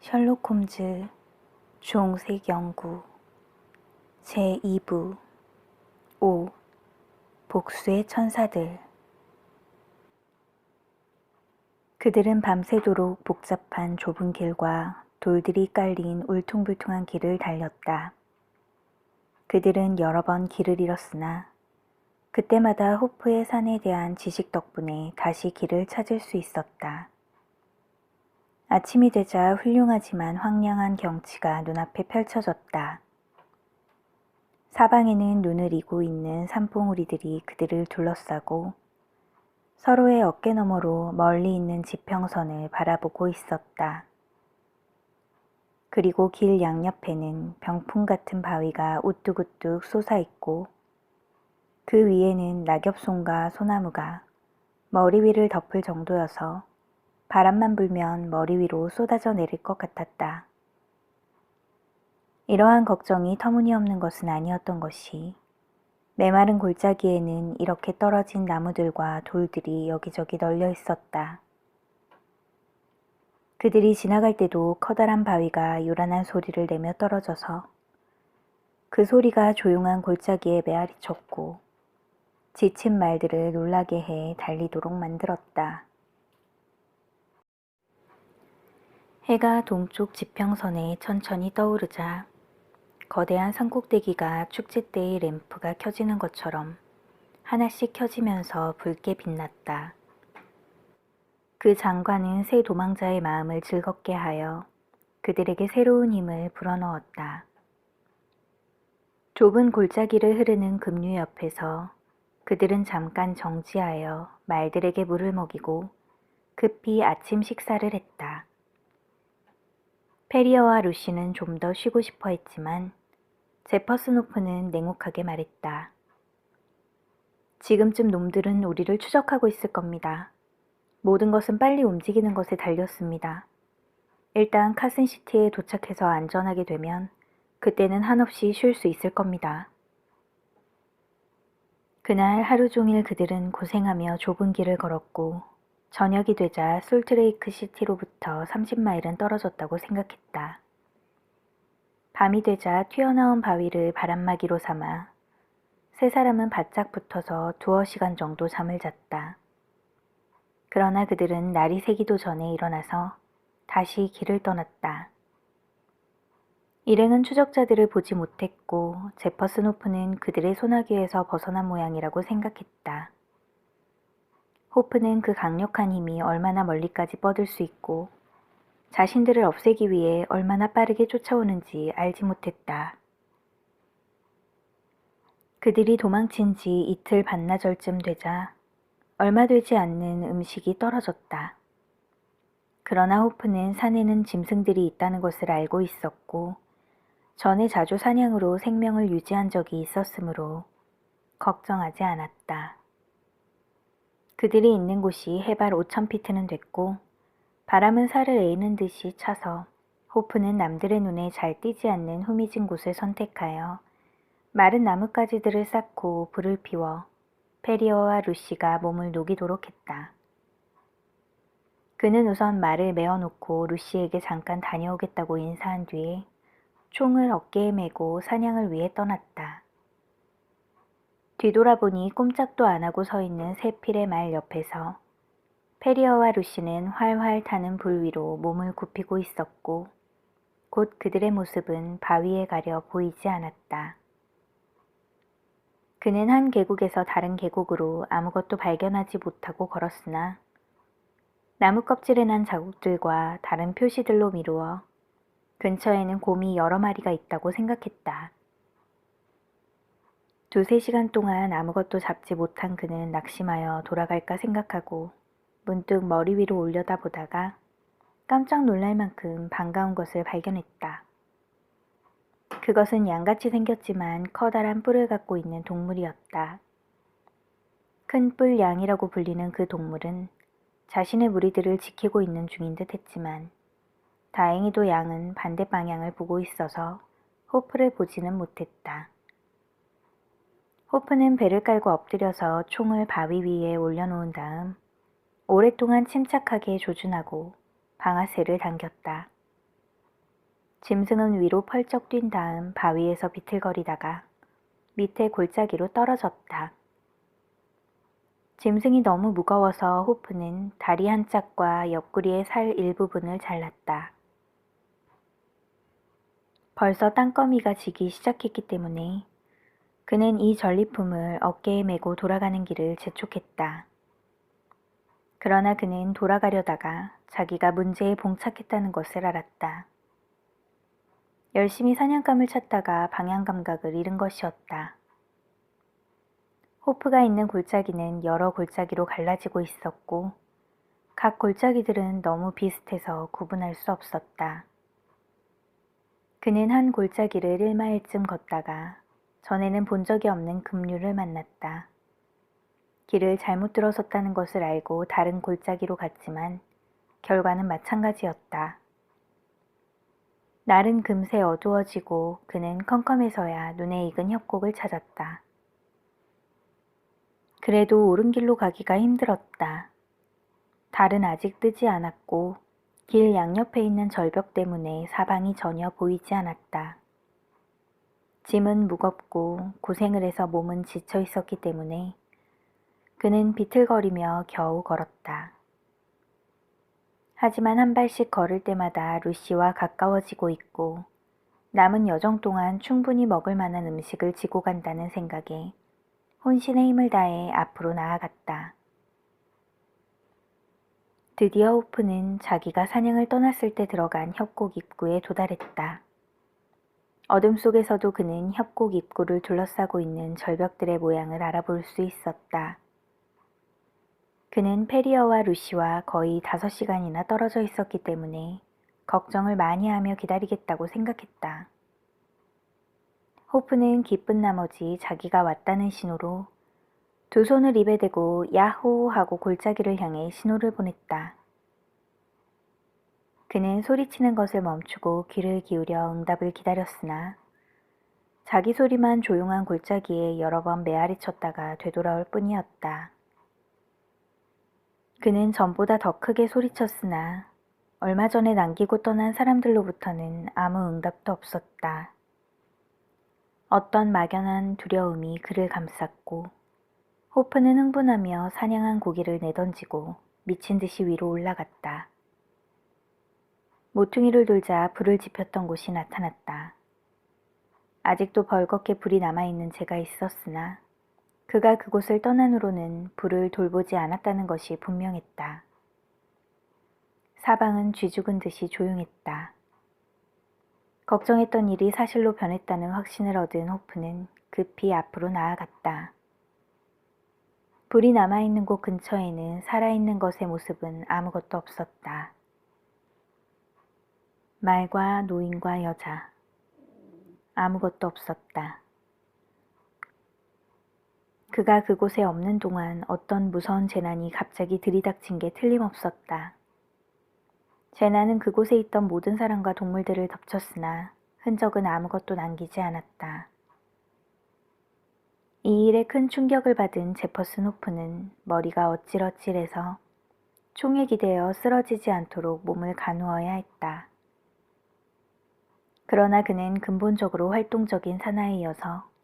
셜록 홈즈 주홍색 연구 제2부 5. 복수의 천사들. 그들은 밤새도록 복잡한 좁은 길과 돌들이 깔린 울퉁불퉁한 길을 달렸다. 그들은 여러 번 길을 잃었으나 그때마다 호프의 산에 대한 지식 덕분에 다시 길을 찾을 수 있었다. 아침이 되자 훌륭하지만 황량한 경치가 눈앞에 펼쳐졌다. 사방에는 눈을 이고 있는 산봉우리들이 그들을 둘러싸고 서로의 어깨 너머로 멀리 있는 지평선을 바라보고 있었다. 그리고 길 양옆에는 병풍 같은 바위가 우뚝우뚝 솟아있고 그 위에는 낙엽송과 소나무가 머리 위를 덮을 정도여서 바람만 불면 머리 위로 쏟아져 내릴 것 같았다. 이러한 걱정이 터무니없는 것은 아니었던 것이 메마른 골짜기에는 이렇게 떨어진 나무들과 돌들이 여기저기 널려 있었다. 그들이 지나갈 때도 커다란 바위가 요란한 소리를 내며 떨어져서 그 소리가 조용한 골짜기에 메아리 쳤고 지친 말들을 놀라게 해 달리도록 만들었다. 해가 동쪽 지평선에 천천히 떠오르자 거대한 산꼭대기가 축제 때의 램프가 켜지는 것처럼 하나씩 켜지면서 붉게 빛났다. 그 장관은 새 도망자의 마음을 즐겁게 하여 그들에게 새로운 힘을 불어넣었다. 좁은 골짜기를 흐르는 급류 옆에서 그들은 잠깐 정지하여 말들에게 물을 먹이고 급히 아침 식사를 했다. 페리어와 루시는 좀 더 쉬고 싶어 했지만 제퍼스노프는 냉혹하게 말했다. 지금쯤 놈들은 우리를 추적하고 있을 겁니다. 모든 것은 빨리 움직이는 것에 달렸습니다. 일단 카슨시티에 도착해서 안전하게 되면 그때는 한없이 쉴 수 있을 겁니다. 그날 하루 종일 그들은 고생하며 좁은 길을 걸었고 저녁이 되자 솔트레이크 시티로부터 30마일은 떨어졌다고 생각했다. 밤이 되자 튀어나온 바위를 바람막이로 삼아 세 사람은 바짝 붙어서 2시간 정도 잠을 잤다. 그러나 그들은 날이 새기도 전에 일어나서 다시 길을 떠났다. 일행은 추적자들을 보지 못했고 제퍼스노프는 그들의 소나기에서 벗어난 모양이라고 생각했다. 호프는 그 강력한 힘이 얼마나 멀리까지 뻗을 수 있고 자신들을 없애기 위해 얼마나 빠르게 쫓아오는지 알지 못했다. 그들이 도망친 지 이틀 반나절쯤 되자 얼마 되지 않는 음식이 떨어졌다. 그러나 호프는 산에는 짐승들이 있다는 것을 알고 있었고 전에 자주 사냥으로 생명을 유지한 적이 있었으므로 걱정하지 않았다. 그들이 있는 곳이 해발 5000피트는 됐고 바람은 살을 에이는 듯이 차서 호프는 남들의 눈에 잘 띄지 않는 후미진 곳을 선택하여 마른 나뭇가지들을 쌓고 불을 피워 페리어와 루시가 몸을 녹이도록 했다. 그는 우선 말을 메어놓고 루시에게 잠깐 다녀오겠다고 인사한 뒤에 총을 어깨에 메고 사냥을 위해 떠났다. 뒤돌아보니 꼼짝도 안 하고 서 있는 세 필의 말 옆에서 페리어와 루시는 활활 타는 불 위로 몸을 굽히고 있었고 곧 그들의 모습은 바위에 가려 보이지 않았다. 그는 한 계곡에서 다른 계곡으로 아무것도 발견하지 못하고 걸었으나 나무 껍질에 난 자국들과 다른 표시들로 미루어 근처에는 곰이 여러 마리가 있다고 생각했다. 2-3시간 동안 아무것도 잡지 못한 그는 낙심하여 돌아갈까 생각하고 문득 머리 위로 올려다보다가 깜짝 놀랄 만큼 반가운 것을 발견했다. 그것은 양같이 생겼지만 커다란 뿔을 갖고 있는 동물이었다. 큰 뿔 양이라고 불리는 그 동물은 자신의 무리들을 지키고 있는 중인 듯 했지만 다행히도 양은 반대 방향을 보고 있어서 호프를 보지는 못했다. 호프는 배를 깔고 엎드려서 총을 바위 위에 올려놓은 다음 오랫동안 침착하게 조준하고 방아쇠를 당겼다. 짐승은 위로 펄쩍 뛴 다음 바위에서 비틀거리다가 밑에 골짜기로 떨어졌다. 짐승이 너무 무거워서 호프는 다리 한 짝과 옆구리의 살 일부분을 잘랐다. 벌써 땅거미가 지기 시작했기 때문에 그는 이 전리품을 어깨에 메고 돌아가는 길을 재촉했다. 그러나 그는 돌아가려다가 자기가 문제에 봉착했다는 것을 알았다. 열심히 사냥감을 찾다가 방향 감각을 잃은 것이었다. 호프가 있는 골짜기는 여러 골짜기로 갈라지고 있었고 각 골짜기들은 너무 비슷해서 구분할 수 없었다. 그는 한 골짜기를 1마일쯤 걷다가 전에는 본 적이 없는 급류를 만났다. 길을 잘못 들어섰다는 것을 알고 다른 골짜기로 갔지만 결과는 마찬가지였다. 날은 금세 어두워지고 그는 컴컴해서야 눈에 익은 협곡을 찾았다. 그래도 오른 길로 가기가 힘들었다. 달은 아직 뜨지 않았고 길 양옆에 있는 절벽 때문에 사방이 전혀 보이지 않았다. 짐은 무겁고 고생을 해서 몸은 지쳐 있었기 때문에 그는 비틀거리며 겨우 걸었다. 하지만 한 발씩 걸을 때마다 루시와 가까워지고 있고 남은 여정 동안 충분히 먹을 만한 음식을 지고 간다는 생각에 혼신의 힘을 다해 앞으로 나아갔다. 드디어 호프는 자기가 사냥을 떠났을 때 들어간 협곡 입구에 도달했다. 어둠 속에서도 그는 협곡 입구를 둘러싸고 있는 절벽들의 모양을 알아볼 수 있었다. 그는 페리어와 루시와 거의 5시간이나 떨어져 있었기 때문에 걱정을 많이 하며 기다리겠다고 생각했다. 호프는 기쁜 나머지 자기가 왔다는 신호로 두 손을 입에 대고 야호 하고 골짜기를 향해 신호를 보냈다. 그는 소리치는 것을 멈추고 귀를 기울여 응답을 기다렸으나 자기 소리만 조용한 골짜기에 여러 번 메아리 쳤다가 되돌아올 뿐이었다. 그는 전보다 더 크게 소리쳤으나 얼마 전에 남기고 떠난 사람들로부터는 아무 응답도 없었다. 어떤 막연한 두려움이 그를 감쌌고 호프는 흥분하며 사냥한 고기를 내던지고 미친 듯이 위로 올라갔다. 모퉁이를 돌자 불을 지폈던 곳이 나타났다. 아직도 벌겋게 불이 남아있는 채가 있었으나 그가 그곳을 떠난 후로는 불을 돌보지 않았다는 것이 분명했다. 사방은 쥐죽은 듯이 조용했다. 걱정했던 일이 사실로 변했다는 확신을 얻은 호프는 급히 앞으로 나아갔다. 불이 남아있는 곳 근처에는 살아있는 것의 모습은 아무것도 없었다. 말과 노인과 여자, 아무것도 없었다. 그가 그곳에 없는 동안 어떤 무서운 재난이 갑자기 들이닥친 게 틀림없었다. 재난은 그곳에 있던 모든 사람과 동물들을 덮쳤으나 흔적은 아무것도 남기지 않았다. 이 일에 큰 충격을 받은 제퍼슨 호프는 머리가 어찔어찔해서 총에 기대어 쓰러지지 않도록 몸을 가누어야 했다. 그러나 그는 근본적으로 활동적인 사나이여서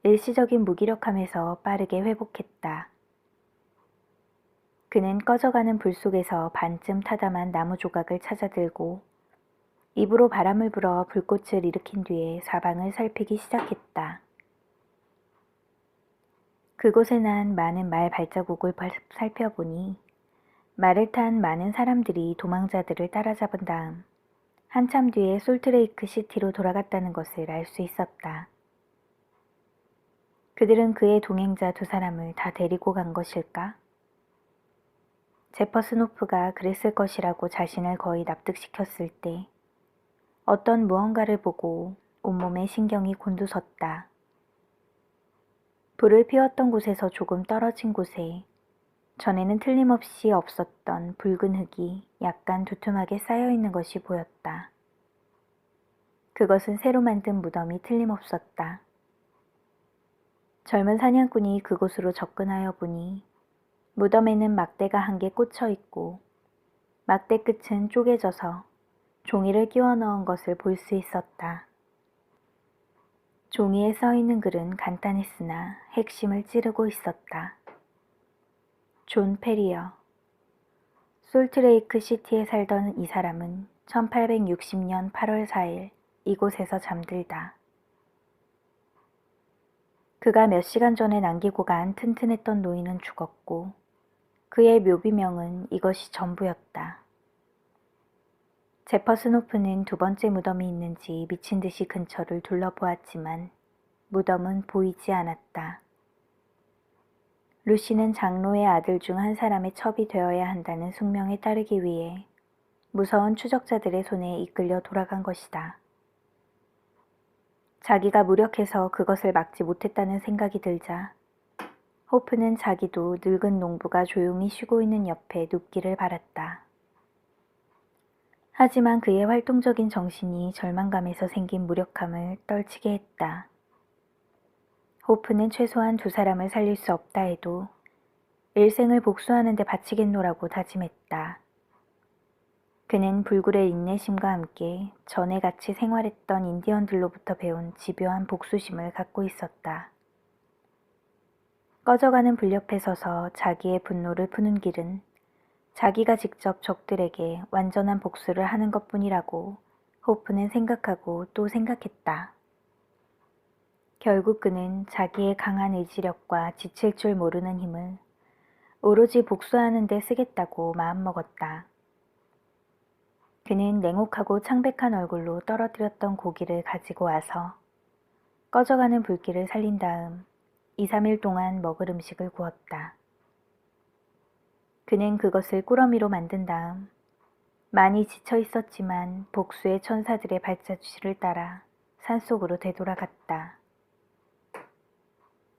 일시적인 무기력함에서 빠르게 회복했다. 그는 꺼져가는 불 속에서 반쯤 타담한 나무 조각을 찾아들고 입으로 바람을 불어 불꽃을 일으킨 뒤에 사방을 살피기 시작했다. 그곳에 난 많은 말 발자국을 살펴보니 말을 탄 많은 사람들이 도망자들을 따라잡은 다음 한참 뒤에 솔트레이크 시티로 돌아갔다는 것을 알 수 있었다. 그들은 그의 동행자 2사람을 다 데리고 간 것일까? 제퍼슨 호프가 그랬을 것이라고 자신을 거의 납득시켰을 때 어떤 무언가를 보고 온몸에 신경이 곤두섰다. 불을 피웠던 곳에서 조금 떨어진 곳에 전에는 틀림없이 없었던 붉은 흙이 약간 두툼하게 쌓여있는 것이 보였다. 그것은 새로 만든 무덤이 틀림없었다. 젊은 사냥꾼이 그곳으로 접근하여 보니 무덤에는 막대가 한 개 꽂혀 있고 막대 끝은 쪼개져서 종이를 끼워 넣은 것을 볼 수 있었다. 종이에 써 있는 글은 간단했으나 핵심을 찌르고 있었다. 존 페리어. 솔트레이크 시티에 살던 이 사람은 1860년 8월 4일 이곳에서 잠들다. 그가 몇 시간 전에 남기고 간 튼튼했던 노인은 죽었고 그의 묘비명은 이것이 전부였다. 제퍼슨 호프는 두 번째 무덤이 있는지 미친 듯이 근처를 둘러보았지만 무덤은 보이지 않았다. 루시는 장로의 아들 중 한 사람의 첩이 되어야 한다는 숙명에 따르기 위해 무서운 추적자들의 손에 이끌려 돌아간 것이다. 자기가 무력해서 그것을 막지 못했다는 생각이 들자 호프는 자기도 늙은 농부가 조용히 쉬고 있는 옆에 눕기를 바랐다. 하지만 그의 활동적인 정신이 절망감에서 생긴 무력함을 떨치게 했다. 호프는 최소한 두 사람을 살릴 수 없다 해도 일생을 복수하는 데 바치겠노라고 다짐했다. 그는 불굴의 인내심과 함께 전에 같이 생활했던 인디언들로부터 배운 집요한 복수심을 갖고 있었다. 꺼져가는 불 옆에 서서 자기의 분노를 푸는 길은 자기가 직접 적들에게 완전한 복수를 하는 것뿐이라고 호프는 생각하고 또 생각했다. 결국 그는 자기의 강한 의지력과 지칠 줄 모르는 힘을 오로지 복수하는 데 쓰겠다고 마음먹었다. 그는 냉혹하고 창백한 얼굴로 떨어뜨렸던 고기를 가지고 와서 꺼져가는 불길을 살린 다음 2, 3일 동안 먹을 음식을 구웠다. 그는 그것을 꾸러미로 만든 다음 많이 지쳐 있었지만 복수의 천사들의 발자취를 따라 산속으로 되돌아갔다.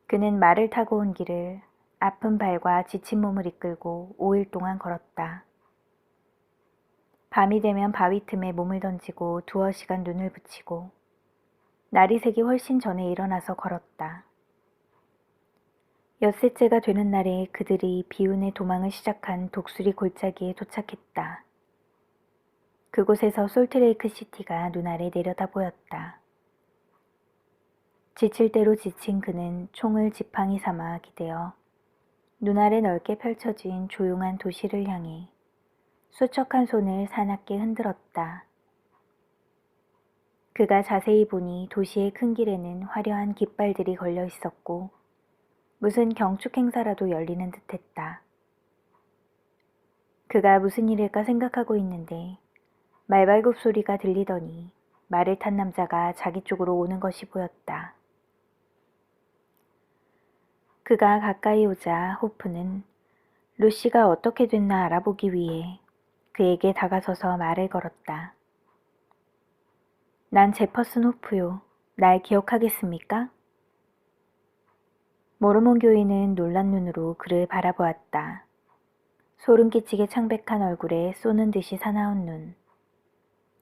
그는 말을 타고 온 길을 아픈 발과 지친 몸을 이끌고 5일 동안 걸었다. 밤이 되면 바위 틈에 몸을 던지고 두어 시간 눈을 붙이고 날이 새기 훨씬 전에 일어나서 걸었다. 엿새째가 되는 날에 그들이 비운의 도망을 시작한 독수리 골짜기에 도착했다. 그곳에서 솔트레이크 시티가 눈아래 내려다 보였다. 지칠 대로 지친 그는 총을 지팡이 삼아 기대어 눈아래 넓게 펼쳐진 조용한 도시를 향해 수척한 손을 사납게 흔들었다. 그가 자세히 보니 도시의 큰 길에는 화려한 깃발들이 걸려 있었고 무슨 경축 행사라도 열리는 듯했다. 그가 무슨 일일까 생각하고 있는데 말발굽 소리가 들리더니 말을 탄 남자가 자기 쪽으로 오는 것이 보였다. 그가 가까이 오자 호프는 루시가 어떻게 됐나 알아보기 위해 그에게 다가서서 말을 걸었다. 난 제퍼슨 호프요. 날 기억하겠습니까? 모르몬 교인은 놀란 눈으로 그를 바라보았다. 소름 끼치게 창백한 얼굴에 쏘는 듯이 사나운 눈.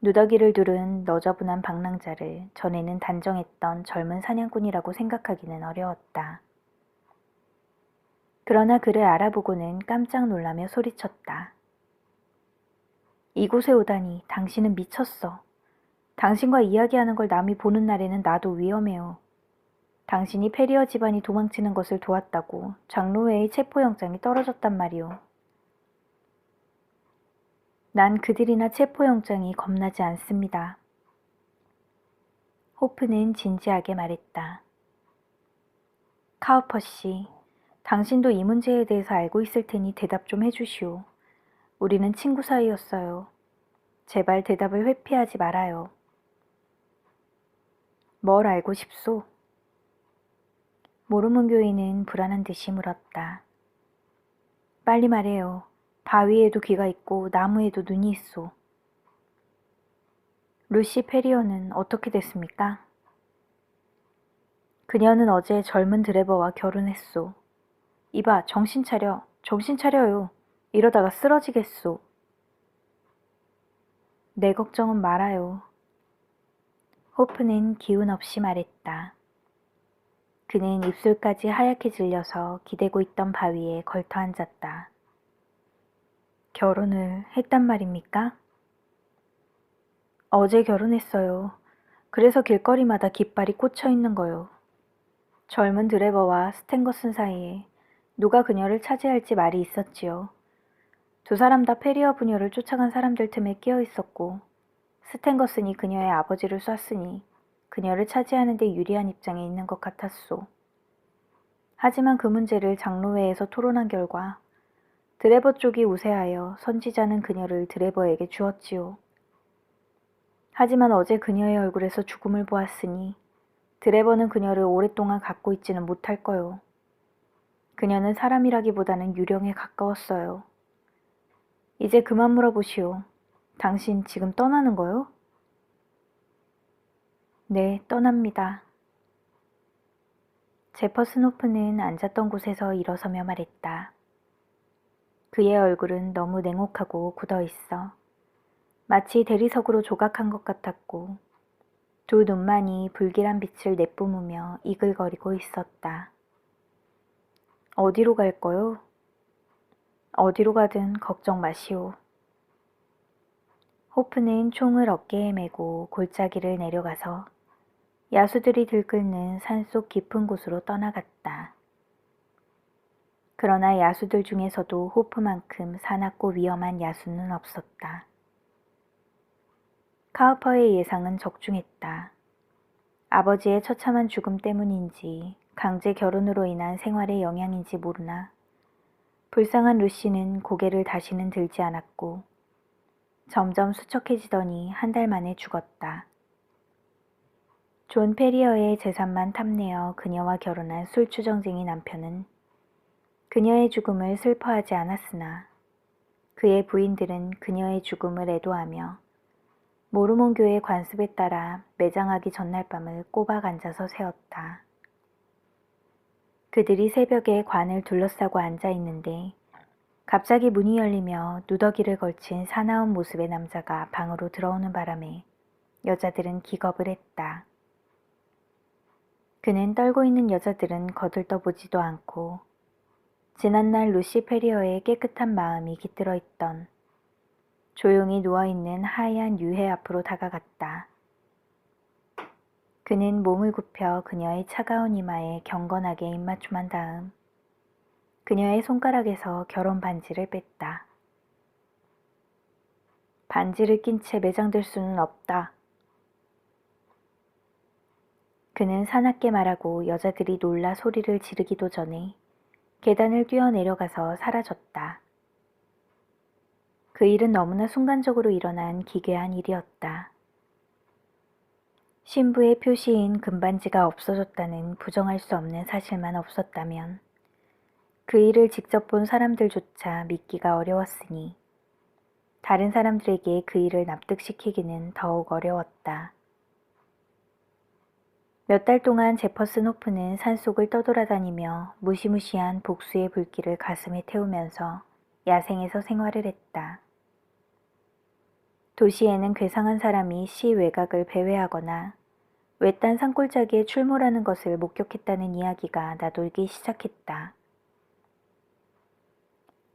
누더기를 두른 너저분한 방랑자를 전에는 단정했던 젊은 사냥꾼이라고 생각하기는 어려웠다. 그러나 그를 알아보고는 깜짝 놀라며 소리쳤다. 이곳에 오다니 당신은 미쳤어. 당신과 이야기하는 걸 남이 보는 날에는 나도 위험해요. 당신이 페리어 집안이 도망치는 것을 도왔다고 장로회의 체포영장이 떨어졌단 말이오. 난 그들이나 체포영장이 겁나지 않습니다. 호프는 진지하게 말했다. 카우퍼 씨, 당신도 이 문제에 대해서 알고 있을 테니 대답 좀 해주시오. 우리는 친구 사이였어요. 제발 대답을 회피하지 말아요. 뭘 알고 싶소? 모르몬 교인은 불안한 듯이 물었다. 빨리 말해요. 바위에도 귀가 있고 나무에도 눈이 있소. 루시 페리어는 어떻게 됐습니까? 그녀는 어제 젊은 드래버와 결혼했소. 이봐, 정신 차려. 정신 차려요. 이러다가 쓰러지겠소. 내 걱정은 말아요. 호프는 기운 없이 말했다. 그는 입술까지 하얗게 질려서 기대고 있던 바위에 걸터 앉았다. 결혼을 했단 말입니까? 어제 결혼했어요. 그래서 길거리마다 깃발이 꽂혀 있는 거요. 젊은 드래버와 스탠거슨 사이에 누가 그녀를 차지할지 말이 있었지요. 두 사람 다 페리어 부녀를 쫓아간 사람들 틈에 끼어 있었고 스탠거슨이 그녀의 아버지를 쐈으니 그녀를 차지하는 데 유리한 입장에 있는 것 같았소. 하지만 그 문제를 장로회에서 토론한 결과 드래버 쪽이 우세하여 선지자는 그녀를 드래버에게 주었지요. 하지만 어제 그녀의 얼굴에서 죽음을 보았으니 드래버는 그녀를 오랫동안 갖고 있지는 못할 거요. 그녀는 사람이라기보다는 유령에 가까웠어요. 이제 그만 물어보시오. 당신 지금 떠나는 거요? 네, 떠납니다. 제퍼슨 호프는 앉았던 곳에서 일어서며 말했다. 그의 얼굴은 너무 냉혹하고 굳어 있어 마치 대리석으로 조각한 것 같았고 두 눈만이 불길한 빛을 내뿜으며 이글거리고 있었다. 어디로 갈 거요? 어디로 가든 걱정 마시오. 호프는 총을 어깨에 메고 골짜기를 내려가서 야수들이 들끓는 산속 깊은 곳으로 떠나갔다. 그러나 야수들 중에서도 호프만큼 사납고 위험한 야수는 없었다. 카우퍼의 예상은 적중했다. 아버지의 처참한 죽음 때문인지 강제 결혼으로 인한 생활의 영향인지 모르나 불쌍한 루시는 고개를 다시는 들지 않았고 점점 수척해지더니 한 달 만에 죽었다. 존 페리어의 재산만 탐내어 그녀와 결혼한 술주정쟁이 남편은 그녀의 죽음을 슬퍼하지 않았으나 그의 부인들은 그녀의 죽음을 애도하며 모르몬교의 관습에 따라 매장하기 전날 밤을 꼬박 앉아서 새웠다. 그들이 새벽에 관을 둘러싸고 앉아 있는데 갑자기 문이 열리며 누더기를 걸친 사나운 모습의 남자가 방으로 들어오는 바람에 여자들은 기겁을 했다. 그는 떨고 있는 여자들은 거들떠보지도 않고 지난날 루시 페리어의 깨끗한 마음이 깃들어 있던 조용히 누워있는 하얀 유해 앞으로 다가갔다. 그는 몸을 굽혀 그녀의 차가운 이마에 경건하게 입맞춤한 다음 그녀의 손가락에서 결혼 반지를 뺐다. 반지를 낀 채 매장될 수는 없다. 그는 사납게 말하고 여자들이 놀라 소리를 지르기도 전에 계단을 뛰어내려가서 사라졌다. 그 일은 너무나 순간적으로 일어난 기괴한 일이었다. 신부의 표시인 금반지가 없어졌다는 부정할 수 없는 사실만 없었다면 그 일을 직접 본 사람들조차 믿기가 어려웠으니 다른 사람들에게 그 일을 납득시키기는 더욱 어려웠다. 몇 달 동안 제퍼슨 호프는 산속을 떠돌아다니며 무시무시한 복수의 불길을 가슴에 태우면서 야생에서 생활을 했다. 도시에는 괴상한 사람이 시 외곽을 배회하거나 외딴 산골짜기에 출몰하는 것을 목격했다는 이야기가 나돌기 시작했다.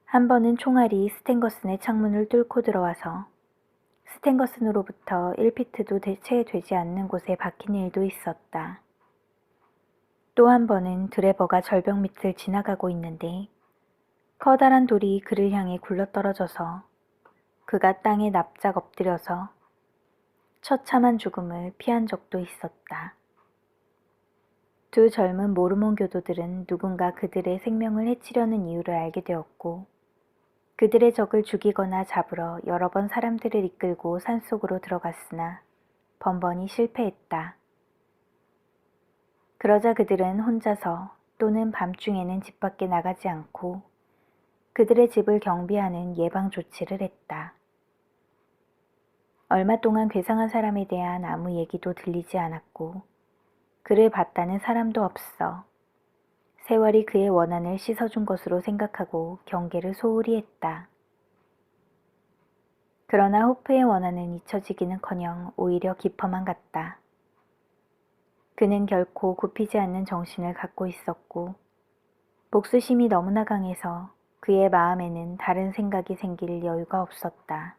한 번은 총알이 스탠거슨의 창문을 뚫고 들어와서 스탠거슨으로부터 1피트도 채 되지 않는 곳에 박힌 일도 있었다. 또 한 번은 드래버가 절벽 밑을 지나가고 있는데 커다란 돌이 그를 향해 굴러떨어져서 그가 땅에 납작 엎드려서 처참한 죽음을 피한 적도 있었다. 두 젊은 모르몬 교도들은 누군가 그들의 생명을 해치려는 이유를 알게 되었고 그들의 적을 죽이거나 잡으러 여러 번 사람들을 이끌고 산속으로 들어갔으나 번번이 실패했다. 그러자 그들은 혼자서 또는 밤중에는 집 밖에 나가지 않고 그들의 집을 경비하는 예방 조치를 했다. 얼마 동안 괴상한 사람에 대한 아무 얘기도 들리지 않았고 그를 봤다는 사람도 없어 세월이 그의 원한을 씻어준 것으로 생각하고 경계를 소홀히 했다. 그러나 호프의 원한은 잊혀지기는커녕 오히려 깊어만 갔다. 그는 결코 굽히지 않는 정신을 갖고 있었고 복수심이 너무나 강해서 그의 마음에는 다른 생각이 생길 여유가 없었다.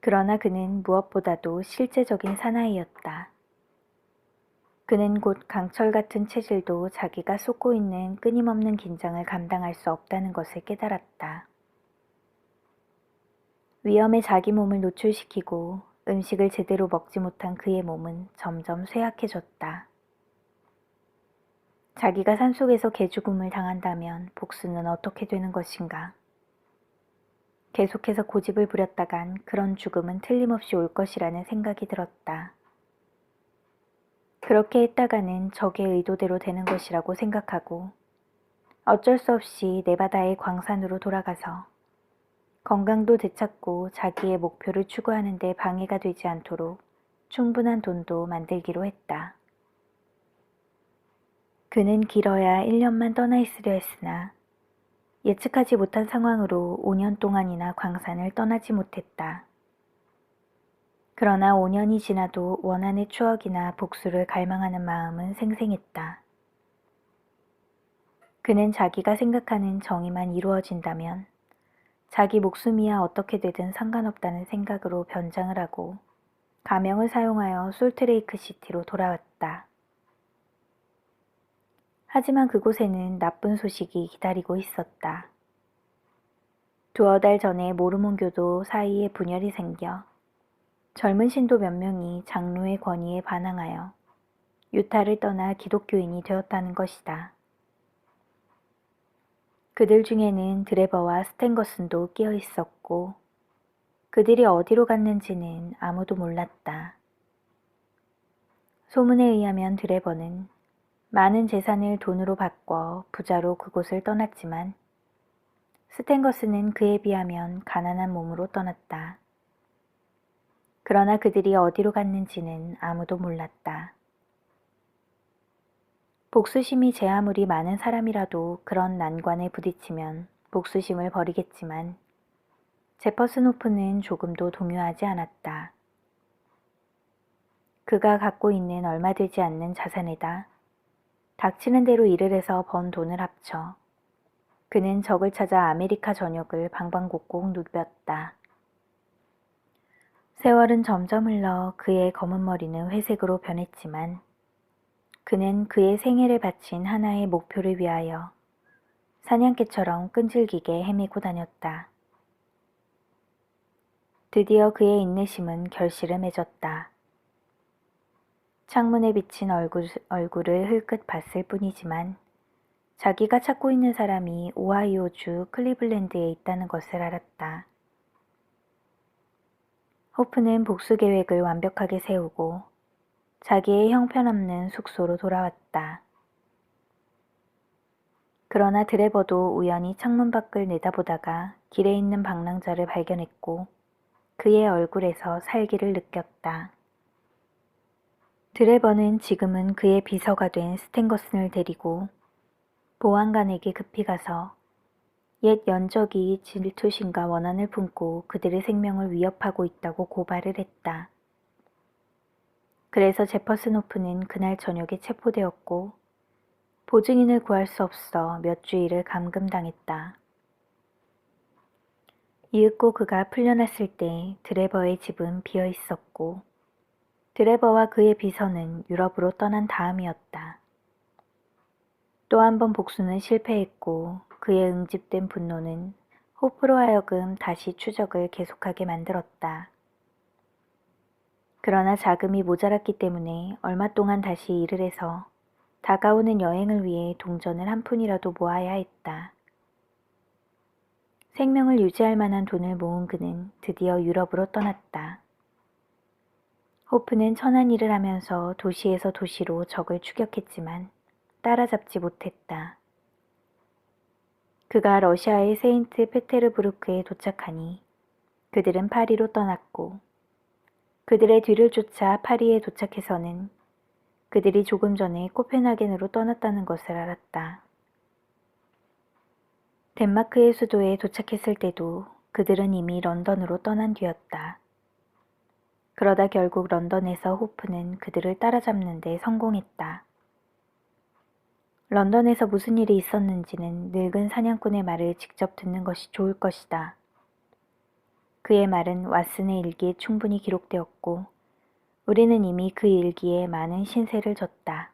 그러나 그는 무엇보다도 실제적인 사나이였다. 그는 곧 강철 같은 체질도 자기가 쏟고 있는 끊임없는 긴장을 감당할 수 없다는 것을 깨달았다. 위험에 자기 몸을 노출시키고 음식을 제대로 먹지 못한 그의 몸은 점점 쇠약해졌다. 자기가 산속에서 개죽음을 당한다면 복수는 어떻게 되는 것인가? 계속해서 고집을 부렸다간 그런 죽음은 틀림없이 올 것이라는 생각이 들었다. 그렇게 했다가는 적의 의도대로 되는 것이라고 생각하고 어쩔 수 없이 네바다의 광산으로 돌아가서 건강도 되찾고 자기의 목표를 추구하는 데 방해가 되지 않도록 충분한 돈도 만들기로 했다. 그는 길어야 1년만 떠나 있으려 했으나 예측하지 못한 상황으로 5년 동안이나 광산을 떠나지 못했다. 그러나 5년이 지나도 원한의 추억이나 복수를 갈망하는 마음은 생생했다. 그는 자기가 생각하는 정의만 이루어진다면 자기 목숨이야 어떻게 되든 상관없다는 생각으로 변장을 하고 가명을 사용하여 솔트레이크 시티로 돌아왔다. 하지만 그곳에는 나쁜 소식이 기다리고 있었다. 두어 달 전에 모르몬교도 사이에 분열이 생겨 젊은 신도 몇 명이 장로의 권위에 반항하여 유타를 떠나 기독교인이 되었다는 것이다. 그들 중에는 드레버와 스탠거슨도 끼어 있었고 그들이 어디로 갔는지는 아무도 몰랐다. 소문에 의하면 드레버는 많은 재산을 돈으로 바꿔 부자로 그곳을 떠났지만 스탠거스는 그에 비하면 가난한 몸으로 떠났다. 그러나 그들이 어디로 갔는지는 아무도 몰랐다. 복수심이 제 아무리 많은 사람이라도 그런 난관에 부딪히면 복수심을 버리겠지만 제퍼슨 호프는 조금도 동요하지 않았다. 그가 갖고 있는 얼마 되지 않는 자산에다 닥치는 대로 일을 해서 번 돈을 합쳐 그는 적을 찾아 아메리카 전역을 방방곡곡 누볐다. 세월은 점점 흘러 그의 검은 머리는 회색으로 변했지만 그는 그의 생애를 바친 하나의 목표를 위하여 사냥개처럼 끈질기게 헤매고 다녔다. 드디어 그의 인내심은 결실을 맺었다. 창문에 비친 얼굴을 흘끗 봤을 뿐이지만 자기가 찾고 있는 사람이 오하이오주 클리블랜드에 있다는 것을 알았다. 호프는 복수 계획을 완벽하게 세우고 자기의 형편없는 숙소로 돌아왔다. 그러나 드레버도 우연히 창문 밖을 내다보다가 길에 있는 방랑자를 발견했고 그의 얼굴에서 살기를 느꼈다. 드레버는 지금은 그의 비서가 된 스탠거슨을 데리고 보안관에게 급히 가서 옛 연적이 질투심과 원한을 품고 그들의 생명을 위협하고 있다고 고발을 했다. 그래서 제퍼슨 호프는 그날 저녁에 체포되었고 보증인을 구할 수 없어 몇 주일을 감금당했다. 이윽고 그가 풀려났을 때 드레버의 집은 비어 있었고 드레버와 그의 비서는 유럽으로 떠난 다음이었다. 또 한 번 복수는 실패했고 그의 응집된 분노는 호프로 하여금 다시 추적을 계속하게 만들었다. 그러나 자금이 모자랐기 때문에 얼마 동안 다시 일을 해서 다가오는 여행을 위해 동전을 한 푼이라도 모아야 했다. 생명을 유지할 만한 돈을 모은 그는 드디어 유럽으로 떠났다. 호프는 천한 일을 하면서 도시에서 도시로 적을 추격했지만 따라잡지 못했다. 그가 러시아의 세인트 페테르부르크에 도착하니 그들은 파리로 떠났고 그들의 뒤를 쫓아 파리에 도착해서는 그들이 조금 전에 코펜하겐으로 떠났다는 것을 알았다. 덴마크의 수도에 도착했을 때도 그들은 이미 런던으로 떠난 뒤였다. 그러다 결국 런던에서 호프는 그들을 따라잡는 데 성공했다. 런던에서 무슨 일이 있었는지는 늙은 사냥꾼의 말을 직접 듣는 것이 좋을 것이다. 그의 말은 왓슨의 일기에 충분히 기록되었고 우리는 이미 그 일기에 많은 신세를 졌다.